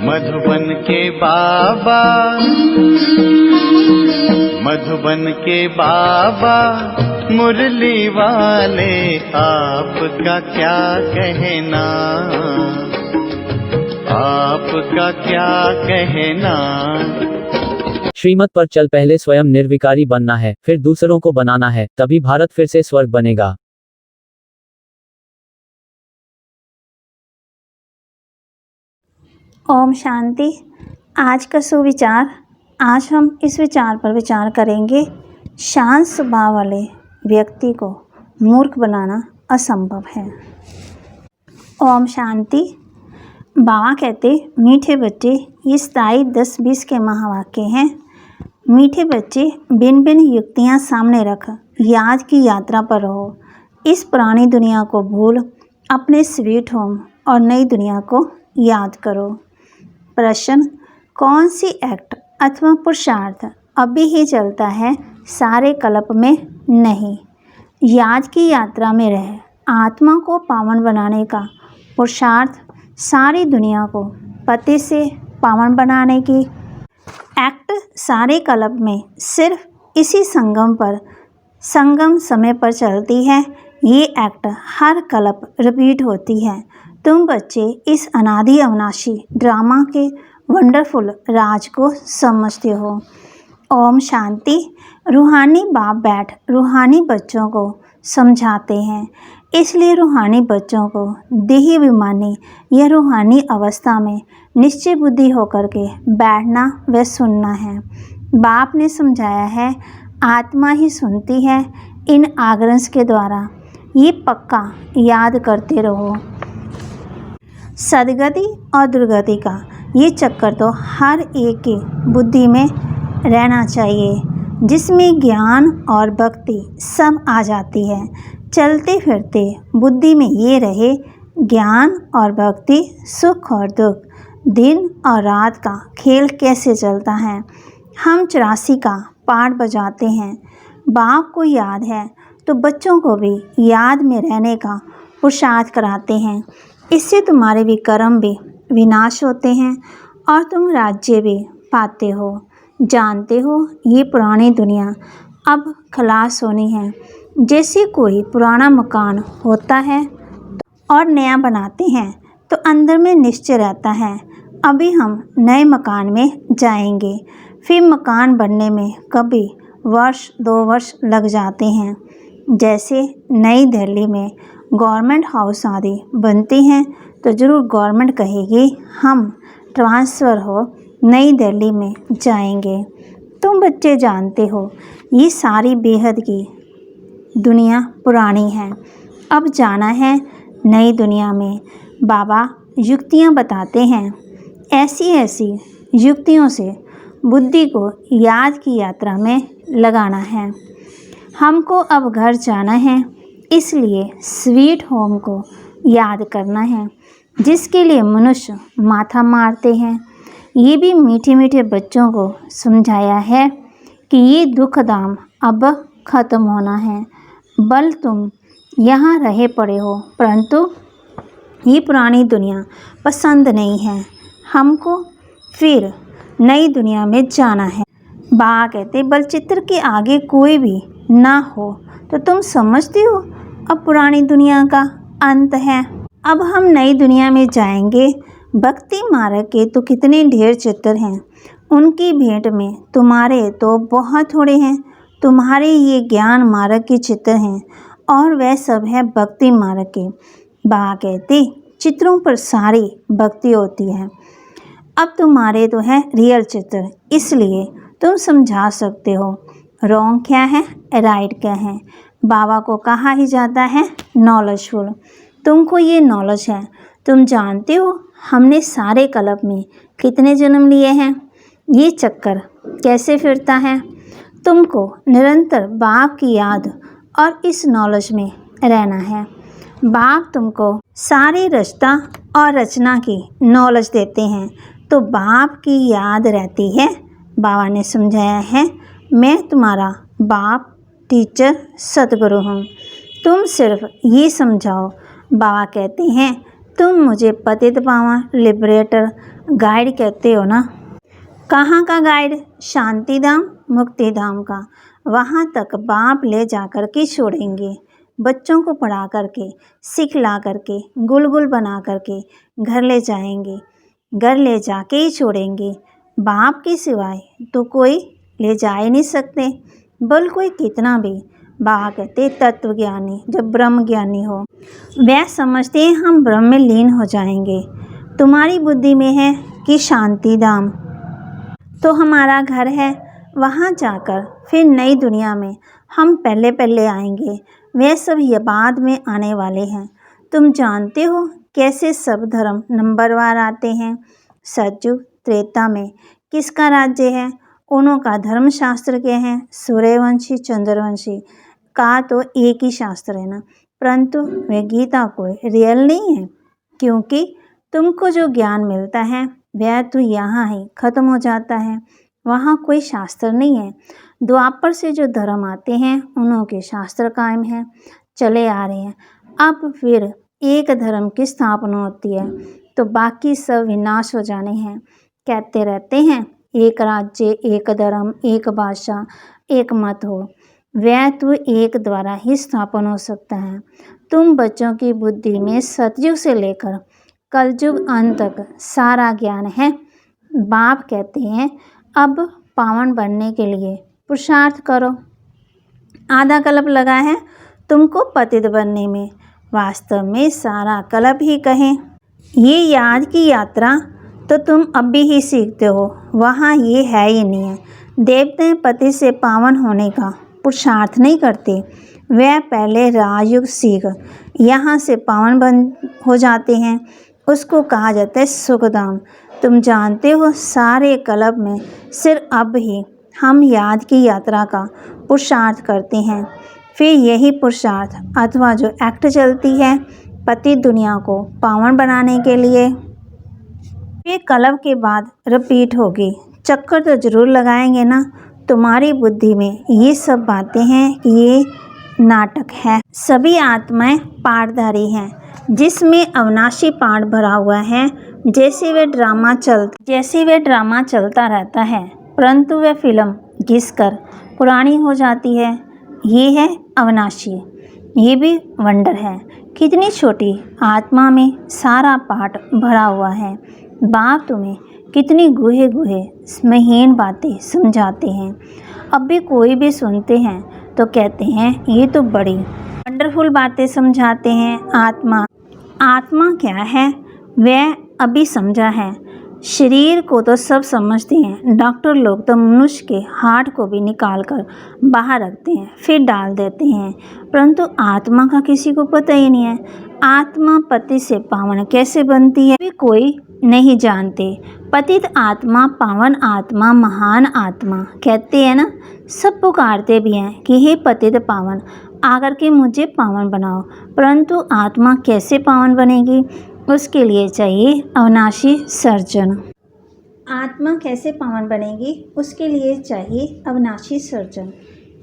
मधुबन के बाबा, मधुबन के बाबा मुरली वाले, आपका क्या कहना, आपका क्या कहना। श्रीमत पर चल, पहले स्वयं निर्विकारी बनना है, फिर दूसरों को बनाना है, तभी भारत फिर से स्वर्ग बनेगा। ओम शांति। आज का सुविचार। आज हम इस विचार पर विचार करेंगे। शांत स्वभाव वाले व्यक्ति को मूर्ख बनाना असंभव है। ओम शांति। बाबा कहते, मीठे बच्चे, ये 27-10-20 के महावाक्य हैं। मीठे बच्चे, भिन्न भिन्न युक्तियाँ सामने रख याद की यात्रा पर रहो। इस पुरानी दुनिया को भूल अपने स्वीट होम और नई दुनिया को याद करो। प्रश्न, कौन सी एक्ट अथवा पुरुषार्थ अभी ही चलता है, सारे कल्प में नहीं। याद की यात्रा में रह आत्मा को पावन बनाने का पुरुषार्थ, सारी दुनिया को पति से पावन बनाने की एक्ट सारे कल्प में सिर्फ इसी संगम पर, संगम समय पर चलती है। ये एक्ट हर कल्प रिपीट होती है। तुम बच्चे इस अनादि अविनाशी ड्रामा के वंडरफुल राज को समझते हो। ओम शांति। रूहानी बाप बैठ रूहानी बच्चों को समझाते हैं, इसलिए रूहानी बच्चों को देही अभिमानी या रूहानी अवस्था में निश्चय बुद्धि होकर के बैठना व सुनना है। बाप ने समझाया है, आत्मा ही सुनती है। इन आगरंस के द्वारा ये पक्का याद करते रहो। सदगति और दुर्गति का ये चक्कर तो हर एक की बुद्धि में रहना चाहिए, जिसमें ज्ञान और भक्ति सब आ जाती है। चलते फिरते बुद्धि में ये रहे, ज्ञान और भक्ति, सुख और दुख, दिन और रात का खेल कैसे चलता है। हम 84 का पाठ बजाते हैं। बाप को याद है तो बच्चों को भी याद में रहने का पुरुषार्थ कराते हैं। इससे तुम्हारे भी कर्म भी विनाश होते हैं और तुम राज्य भी पाते हो। जानते हो, ये पुरानी दुनिया अब खलास होनी है। जैसे कोई पुराना मकान होता है और नया बनाते हैं तो अंदर में निश्चय रहता है, अभी हम नए मकान में जाएंगे। फिर मकान बनने में कभी वर्ष 2 वर्ष लग जाते हैं। जैसे नई दिल्ली में गवर्नमेंट हाउस आदि बनती हैं तो ज़रूर गवर्नमेंट कहेगी हम ट्रांसफ़र हो नई दिल्ली में जाएंगे। तुम बच्चे जानते हो, ये सारी बेहद की दुनिया पुरानी है, अब जाना है नई दुनिया में। बाबा युक्तियाँ बताते हैं, ऐसी ऐसी युक्तियों से बुद्धि को याद की यात्रा में लगाना है। हमको अब घर जाना है, इसलिए स्वीट होम को याद करना है, जिसके लिए मनुष्य माथा मारते हैं। ये भी मीठे मीठे बच्चों को समझाया है कि ये दुख दाम अब ख़त्म होना है। बल तुम यहाँ रहे पड़े हो, परंतु ये पुरानी दुनिया पसंद नहीं है। हमको फिर नई दुनिया में जाना है। बा कहते, बल चित्र के आगे कोई भी ना हो तो तुम समझते हो अब पुरानी दुनिया का अंत है। अब हम नई दुनिया में जाएंगे। भक्ति मार्ग के तो कितने ढेर चित्र हैं, उनकी भेंट में तुम्हारे तो बहुत थोड़े हैं। तुम्हारे ये ज्ञान मार्ग के चित्र हैं और वह सब है भक्ति मार्ग के। बा कहते, चित्रों पर सारी भक्ति होती है। अब तुम्हारे तो है रियल चित्र, इसलिए तुम समझा सकते हो रॉन्ग क्या है, राइट क्या है। बाबा को कहा ही जाता है नॉलेजफुल। तुमको ये नॉलेज है। तुम जानते हो हमने सारे कल्प में कितने जन्म लिए हैं, ये चक्कर कैसे फिरता है। तुमको निरंतर बाप की याद और इस नॉलेज में रहना है। बाप तुमको सारी रचना और रचना की नॉलेज देते हैं, तो बाप की याद रहती है। बाबा ने समझाया है, मैं तुम्हारा बाप, टीचर, सतगुरु हूँ। तुम सिर्फ ये समझाओ। बाबा कहते हैं, तुम मुझे पतित पावन लिबरेटर गाइड कहते हो ना। कहाँ का गाइड? शांति धाम, मुक्ति धाम का। वहाँ तक बाप ले जाकर के छोड़ेंगे। बच्चों को पढ़ा करके, सिखला करके, गुलगुल बना करके घर ले जाएंगे। घर ले जाके ही छोड़ेंगे। बाप के सिवाय तो कोई ले जा ही नहीं सकते। बोल कोई कितना भी। बाबा कहते तत्व ज्ञानी, जब ब्रह्म ज्ञानी हो वह समझते हैं हम ब्रह्म में लीन हो जाएंगे। तुम्हारी बुद्धि में है कि शांति धाम तो हमारा घर है, वहाँ जाकर फिर नई दुनिया में हम पहले पहले आएंगे। वह सब ये बाद में आने वाले हैं। तुम जानते हो कैसे सब धर्म नंबरवार आते हैं। सतयुग त्रेता में किसका राज्य है? उन्हों का धर्मशास्त्र क्या है? सूर्यवंशी चंद्रवंशी का तो एक ही शास्त्र है ना, परंतु वह गीता कोई रियल नहीं है, क्योंकि तुमको जो ज्ञान मिलता है वह तो यहाँ ही खत्म हो जाता है, वहाँ कोई शास्त्र नहीं है। द्वापर से जो धर्म आते हैं उन्हों के शास्त्र कायम हैं, चले आ रहे हैं। अब फिर एक धर्म की स्थापना होती है तो बाकी सब विनाश हो जाने हैं। कहते रहते हैं एक राज्य, एक धर्म, एक भाषा, एक मत हो, वह तो एक द्वारा ही स्थापन हो सकता है। तुम बच्चों की बुद्धि में सतयुग से लेकर कलयुग अंत तक सारा ज्ञान है। बाप कहते हैं अब पावन बनने के लिए पुरुषार्थ करो। आधा कल्प लगा है तुमको पतित बनने में, वास्तव में सारा कल्प ही कहें। ये याद की यात्रा तो तुम अब भी सीखते हो, वहाँ ये है ही नहीं है। देवते पति से पावन होने का पुरुषार्थ नहीं करते, वह पहले राजयुग सीख यहाँ से पावन बन हो जाते हैं। उसको कहा जाता है सुखधाम। तुम जानते हो सारे कल्प में सिर्फ अब ही हम याद की यात्रा का पुरुषार्थ करते हैं। फिर यही पुरुषार्थ अथवा जो एक्ट चलती है पति दुनिया को पावन बनाने के लिए, ये कल्प के बाद रिपीट होगी। चक्कर तो जरूर लगाएंगे ना। तुम्हारी बुद्धि में ये सब बातें हैं कि ये नाटक है। सभी आत्माएं पाठधारी हैं जिसमें अविनाशी पाठ भरा हुआ है। जैसे वे ड्रामा चलता रहता है, परंतु वह फिल्म घिसकर पुरानी हो जाती है। ये है अविनाशी। ये भी वंडर है। कितनी छोटी आत्मा में सारा पाठ भरा हुआ है। बाप तुम्हें कितनी गुहे महीन बातें समझाते हैं। अब भी कोई भी सुनते हैं तो कहते हैं ये तो बड़ी वंडरफुल बातें समझाते हैं। आत्मा क्या है वह अभी समझा है। शरीर को तो सब समझते हैं। डॉक्टर लोग तो मनुष्य के हार्ट को भी निकाल कर बाहर रखते हैं, फिर डाल देते हैं, परंतु आत्मा का किसी को पता ही नहीं है। आत्मा पति से पावन कैसे बनती है भी कोई नहीं जानते। पतित आत्मा, पावन आत्मा, महान आत्मा कहते हैं ना, सब पुकारते भी हैं कि हे पतित पावन आकर के मुझे पावन बनाओ, परंतु आत्मा कैसे पावन बनेगी? उसके लिए चाहिए अविनाशी सर्जन। आत्मा कैसे पावन बनेगी? उसके लिए चाहिए अविनाशी सर्जन।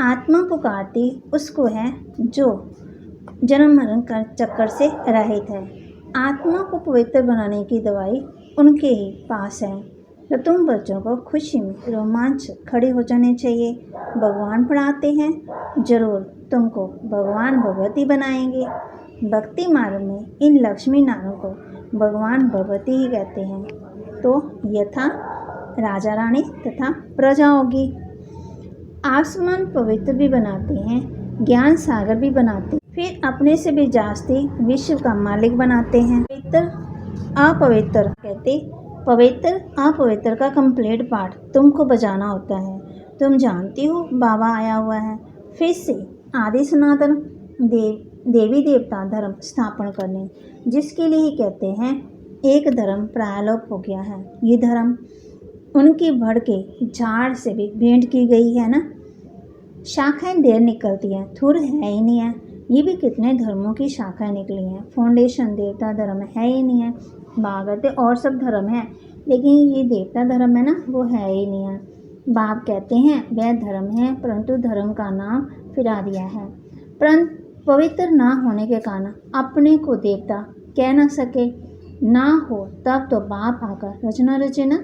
आत्मा पुकारती उसको है जो जन्म मरण का चक्कर से रहित है। आत्मा को पवित्र बनाने की दवाई उनके ही पास है। तो तुम बच्चों को खुशी में रोमांच खड़े हो जाने चाहिए। भगवान पढ़ाते हैं, जरूर तुमको भगवान भगवती बनाएंगे। भक्ति मार्ग में इन लक्ष्मी नारों को भगवान भगवती ही कहते हैं। तो यथा राजा रानी तथा प्रजा होगी। आसमान पवित्र भी बनाते हैं, ज्ञान सागर भी बनाते हैं, फिर अपने से भी जास्ती विश्व का मालिक बनाते हैं। अपवित्र कहते पवित्र अपवित्र का कंप्लीट पार्ट तुमको बजाना होता है। तुम जानती हो बाबा आया हुआ है फिर से आदि सनातन देवी देवता धर्म स्थापन करने, जिसके लिए ही कहते हैं एक धर्म प्रायलोप हो गया है। ये धर्म उनकी बढ़ के झाड़ से भी भेंट की गई है ना। शाखाएं ढेर निकलती हैं, थुर है ही नहीं है। ये भी कितने धर्मों की शाखाएं निकली हैं। फाउंडेशन देवता धर्म है ही नहीं है। भागवत और सब धर्म है, लेकिन ये देवता धर्म है ना, वो है ही नहीं है। बाप कहते हैं वह धर्म है, परंतु धर्म का नाम फिरा दिया है। परंतु पवित्र ना होने के कारण अपने को देवता कह न सके। ना हो तब तो बाप आकर रचना रचे ना।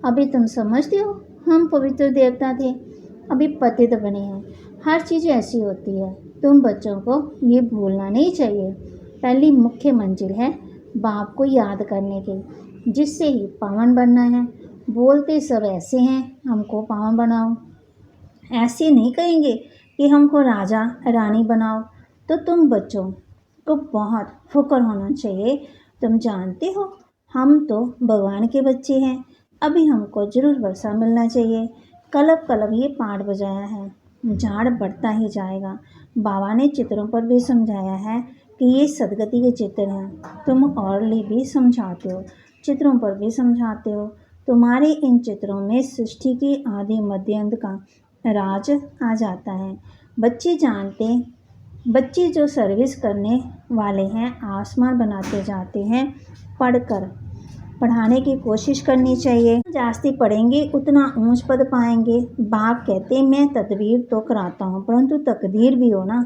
अभी तुम समझते हो हम पवित्र देवता थे, अभी पतित बने हैं। हर चीज़ ऐसी होती है, तुम बच्चों को ये भूलना नहीं चाहिए। पहली मुख्य मंजिल है बाप को याद करने की, जिससे ही पावन बनना है। बोलते सब ऐसे हैं, हमको पावन बनाओ, ऐसे नहीं कहेंगे कि हमको राजा रानी बनाओ। तो तुम बच्चों को बहुत फुकर होना चाहिए। तुम जानते हो हम तो भगवान के बच्चे हैं, अभी हमको जरूर वर्षा मिलना चाहिए। कलब कलब ये पाठ बजाया है, झाड़ बढ़ता ही जाएगा। बाबा ने चित्रों पर भी समझाया है कि ये सदगति के चित्र हैं। तुम औरली भी समझाते हो, चित्रों पर भी समझाते हो। तुम्हारे इन चित्रों में सृष्टि की आदि मध्य अंत का राज आ जाता है। बच्चे जो सर्विस करने वाले हैं, आसमान बनाते जाते हैं। पढ़ाने की कोशिश करनी चाहिए। जास्ती पढ़ेंगे उतना ऊंच पद पाएंगे। बाप कहते मैं तदबीर तो कराता हूँ, परंतु तकदीर भी हो ना।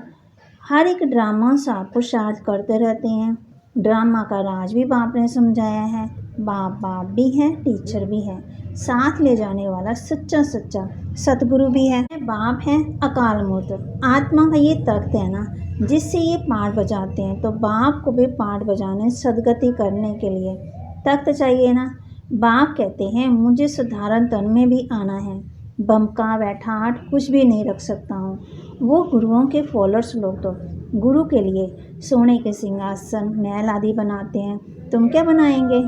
हर एक ड्रामा साथ पुरुषार्थ करते रहते हैं। ड्रामा का राज भी बाप ने समझाया है। बाप भी है, टीचर भी है, साथ ले जाने वाला सच्चा सतगुरु भी है। बाप है अकाल मूर्त, आत्मा का ये तख्त है ना, जिससे ये पाठ बजाते हैं। तो बाप को भी पाठ बजाने सदगति करने के लिए तख्त चाहिए ना। बाप कहते हैं मुझे साधारण तन में भी आना है, बमका बैठाट कुछ भी नहीं रख सकता हूँ। वो गुरुओं के फॉलोअर्स लोग तो गुरु के लिए सोने के सिंहासन महल आदि बनाते हैं, तुम क्या बनाएंगे?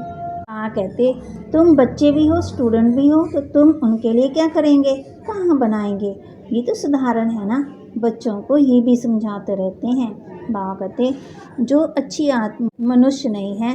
कहते तुम बच्चे भी हो, स्टूडेंट भी हो, तो तुम उनके लिए क्या करेंगे, कहाँ बनाएंगे? ये तो साधारण है ना। बच्चों को ये भी समझाते रहते हैं। बाबा कहते जो अच्छी आत्मा मनुष्य नहीं है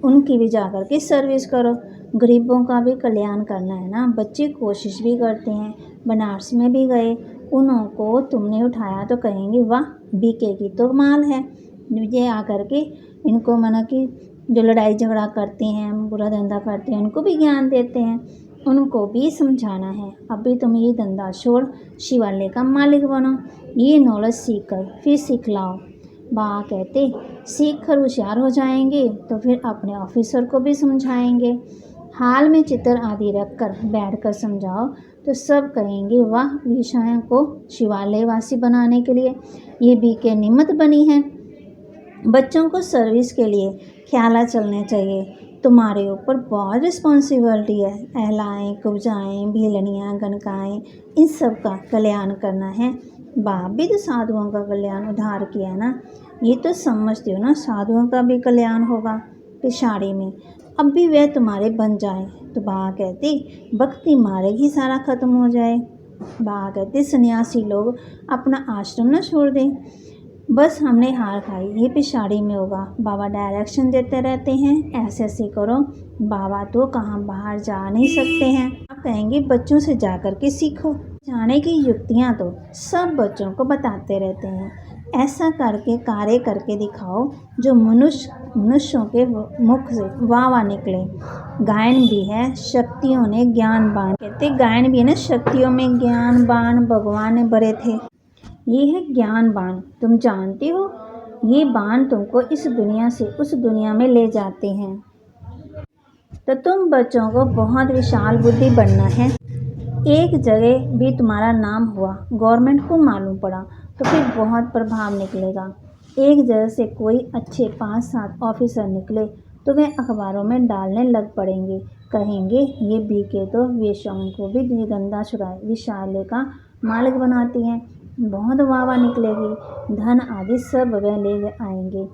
उनकी भी जाकर के सर्विस करो, गरीबों का भी कल्याण करना है ना। बच्चे कोशिश भी करते हैं। बनारस में भी गए, उनको तुमने उठाया तो कहेंगे वाह बीके की तो माल है। ये आकर के इनको मना कि जो लड़ाई झगड़ा करते हैं, बुरा धंधा करते हैं, उनको भी ज्ञान देते हैं, उनको भी समझाना है। अभी तुम ये धंधा छोड़ शिवालय का मालिक बनो, ये नॉलेज सीख कर फिर सिखलाओ। बाबा कहते सीख कर होशियार हो जाएंगे तो फिर अपने ऑफिसर को भी समझाएंगे। हाल में चित्र आदि रख कर बैठ कर समझाओ तो सब कहेंगे वाह विषयों को शिवालय वासी बनाने के लिए ये बीके निमित्त बनी है। बच्चों को सर्विस के लिए ख्याल चलने चाहिए। तुम्हारे ऊपर बहुत रिस्पॉन्सिबिलिटी है। अहलाएँ, कुब्जाएँ, भीलनियाँ, गणकाएँ, इन सब का कल्याण करना है। बाप भी तो साधुओं का कल्याण उद्धार किया ना, ये तो समझते हो ना। साधुओं का भी कल्याण होगा पिछाड़ी में। अब भी वह तुम्हारे बन जाए तो बाबा कहते भक्ति मार्ग ही सारा खत्म हो जाए। बाबा कहते सन्यासी लोग अपना आश्रम न छोड़ दें, बस हमने हार खाई, ये पिछाड़ी में होगा। बाबा डायरेक्शन देते रहते हैं, ऐसे ऐसे करो। बाबा तो कहाँ बाहर जा नहीं सकते हैं, आप कहेंगे बच्चों से जा कर के सीखो। जाने की युक्तियाँ तो सब बच्चों को बताते रहते हैं। ऐसा करके कार्य करके दिखाओ जो मनुष्यों के मुख से वाह वाह निकले। गायन भी है शक्तियों ने ज्ञानवान, कहते गायन भी है ना, शक्तियों में ज्ञानवान भगवान ने भरे थे। ये है ज्ञान बाण। तुम जानते हो ये बाण तुमको इस दुनिया से उस दुनिया में ले जाते हैं। तो तुम बच्चों को बहुत विशाल बुद्धि बनना है। एक जगह भी तुम्हारा नाम हुआ, गवर्नमेंट को मालूम पड़ा तो फिर बहुत प्रभाव निकलेगा। एक जगह से कोई अच्छे 5-7 ऑफिसर निकले तो वे अखबारों में डालने लग पड़ेंगे, कहेंगे ये बीके तो वेश्याओं को भी धंधा छुड़ाए, विशाले का मालिक बनाती हैं। बहुत वाह निकलेगी, धन आदि सब वह ले आएंगे।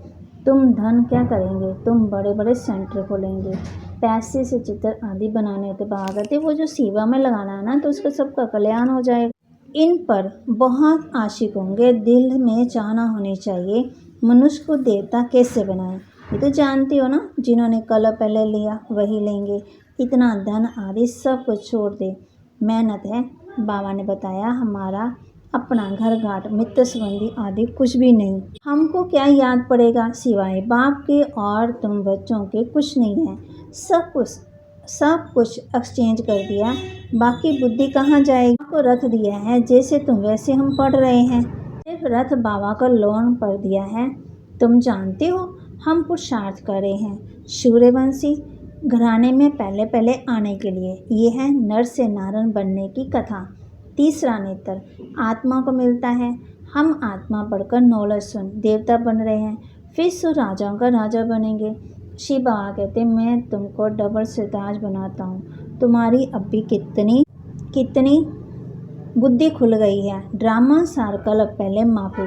तुम धन क्या करेंगे, तुम बड़े बड़े सेंटर खोलेंगे, पैसे से चित्र आदि बनाने के बाद वो जो सेवा में लगाना है ना, तो उसका सबका कल्याण हो जाएगा। इन पर बहुत आशिक होंगे, दिल में चाहना होनी चाहिए मनुष्य को देवता कैसे बनाए। ये तो जानते हो ना, जिन्होंने कल पहले लिया वही लेंगे। इतना धन आदि सब कुछ छोड़ दे, मेहनत है। बाबा ने बताया हमारा अपना घर घाट मित्र संबंधी आदि कुछ भी नहीं, हमको क्या याद पड़ेगा सिवाय बाप के, और तुम बच्चों के कुछ नहीं है। सब कुछ एक्सचेंज कर दिया, बाकी बुद्धि कहाँ जाएगी। आपको रथ दिया है जैसे तुम वैसे हम पढ़ रहे हैं, सिर्फ रथ बाबा का लोन पर दिया है। तुम जानते हो हम पुरुषार्थ कर रहे हैं सूर्यवंशी घराने में पहले पहले आने के लिए। ये है नर से नारायण बनने की कथा। तीसरा नेत्र आत्मा को मिलता है। हम आत्मा बढ़कर नौलख सुन देवता बन रहे हैं, फिर सो राजाओं का राजा बनेंगे। शिव बाबा कहते मैं तुमको डबल सिरताज बनाता हूँ। तुम्हारी अब भी कितनी बुद्धि खुल गई है। ड्रामा सर्कल अब पहले माफी,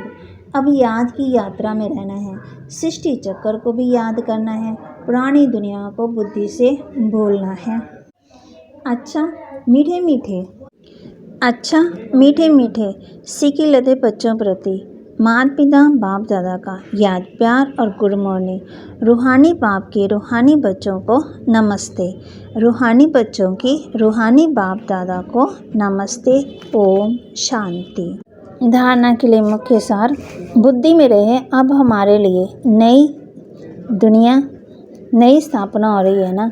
अब याद की यात्रा में रहना है। सृष्टि चक्कर को भी याद करना है। पुरानी दुनिया को बुद्धि से भूलना है। अच्छा मीठे मीठे सीखी लदे बच्चों प्रति माता पिता बाप दादा का याद प्यार और गुड मॉर्निंग। रूहानी बाप के रूहानी बच्चों को नमस्ते। रूहानी बच्चों की रूहानी बाप दादा को नमस्ते। ओम शांति। धारणा के लिए मुख्य सार बुद्धि में रहे अब हमारे लिए नई स्थापना हो रही है ना।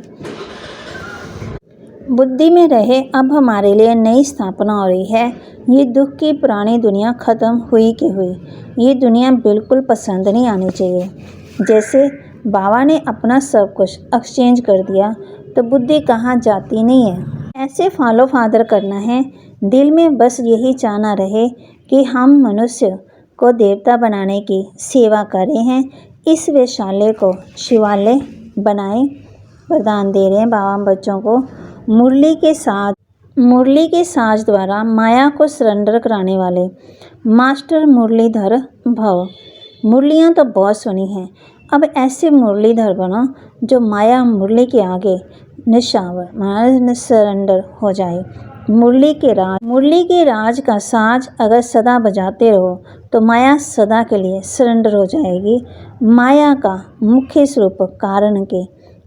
बुद्धि में रहे अब हमारे लिए नई स्थापना हो रही है। ये दुख की पुरानी दुनिया ख़त्म हुई की हुई। ये दुनिया बिल्कुल पसंद नहीं आनी चाहिए। जैसे बाबा ने अपना सब कुछ एक्सचेंज कर दिया तो बुद्धि कहाँ जाती नहीं है। ऐसे फॉलो फादर करना है। दिल में बस यही चाहना रहे कि हम मनुष्य को देवता बनाने की सेवा कर रहे हैं। इस वैशाल्य को शिवालय बनाए वरदान दे रहे हैं बाबा बच्चों को। मुरली के साज द्वारा माया को सरेंडर कराने वाले मास्टर मुरलीधर भव। मुरलियाँ तो बहुत सुनी हैं, अब ऐसे मुरलीधर बनो जो माया मुरली के आगे निशावर सरेंडर हो जाए। मुरली के राज का साज अगर सदा बजाते रहो तो माया सदा के लिए सरेंडर हो जाएगी। माया का मुख्य स्वरूप कारण के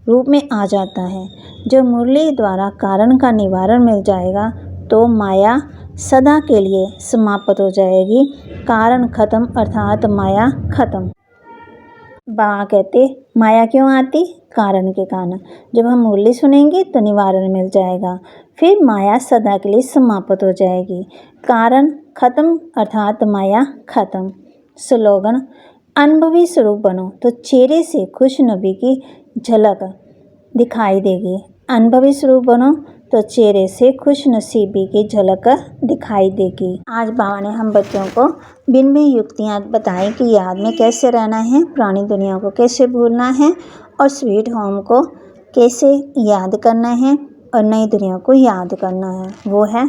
रूप में आ जाता है। जो मुरली द्वारा कारण का निवारण मिल जाएगा तो माया सदा के लिए समाप्त हो जाएगी। कारण खत्म अर्थात माया खत्म। बाबा कहते माया क्यों आती? कारण के कारण। जब हम मुरली सुनेंगे तो निवारण मिल जाएगा, फिर माया सदा के लिए समाप्त हो जाएगी। कारण खत्म अर्थात माया खत्म। स्लोगन अनुभवी स्वरूप बनो तो चेहरे से खुश नबी की झलक दिखाई देगी। अनुभवी स्वरूप बनो तो चेहरे से खुश नसीबी की झलक दिखाई देगी। आज बाबा ने हम बच्चों को भिन्न भिन्न युक्तियाँ बताई कि याद में कैसे रहना है, पुरानी दुनिया को कैसे भूलना है और स्वीट होम को कैसे याद करना है और नई दुनिया को याद करना है। वो है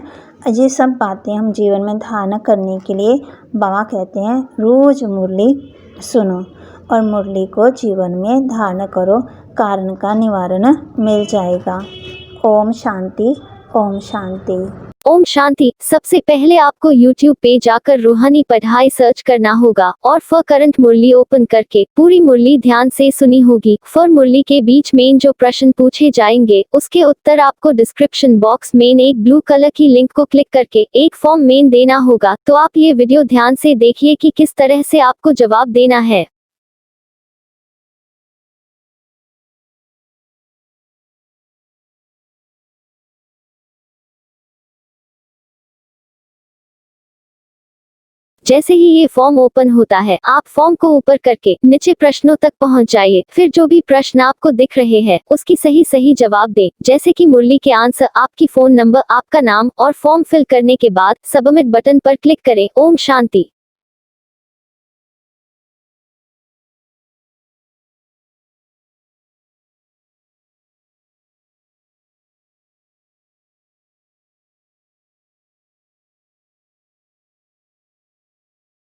ये सब बातें हम जीवन में धारण करने के लिए बाबा कहते हैं रोज़ मुरली सुनो और मुरली को जीवन में धारण करो। कारण का निवारण मिल जाएगा। ओम शांति, ओम शांति। ओम शांति। सबसे पहले आपको YouTube पे जाकर रूहानी पढ़ाई सर्च करना होगा और फॉर करंट मुरली ओपन करके पूरी मुरली ध्यान से सुनी होगी। फॉर मुरली के बीच में जो प्रश्न पूछे जाएंगे उसके उत्तर आपको डिस्क्रिप्शन बॉक्स में एक ब्लू कलर की लिंक को क्लिक करके एक फॉर्म में देना होगा। तो आप ये वीडियो ध्यान से देखिए कि किस तरह से आपको जवाब देना है। जैसे ही ये फॉर्म ओपन होता है आप फॉर्म को ऊपर करके नीचे प्रश्नों तक पहुंच जाइए। फिर जो भी प्रश्न आपको दिख रहे हैं उसकी सही जवाब दें। जैसे कि मुरली के आंसर, आपकी फोन नंबर, आपका नाम और फॉर्म फिल करने के बाद सबमिट बटन पर क्लिक करें। ओम शांति।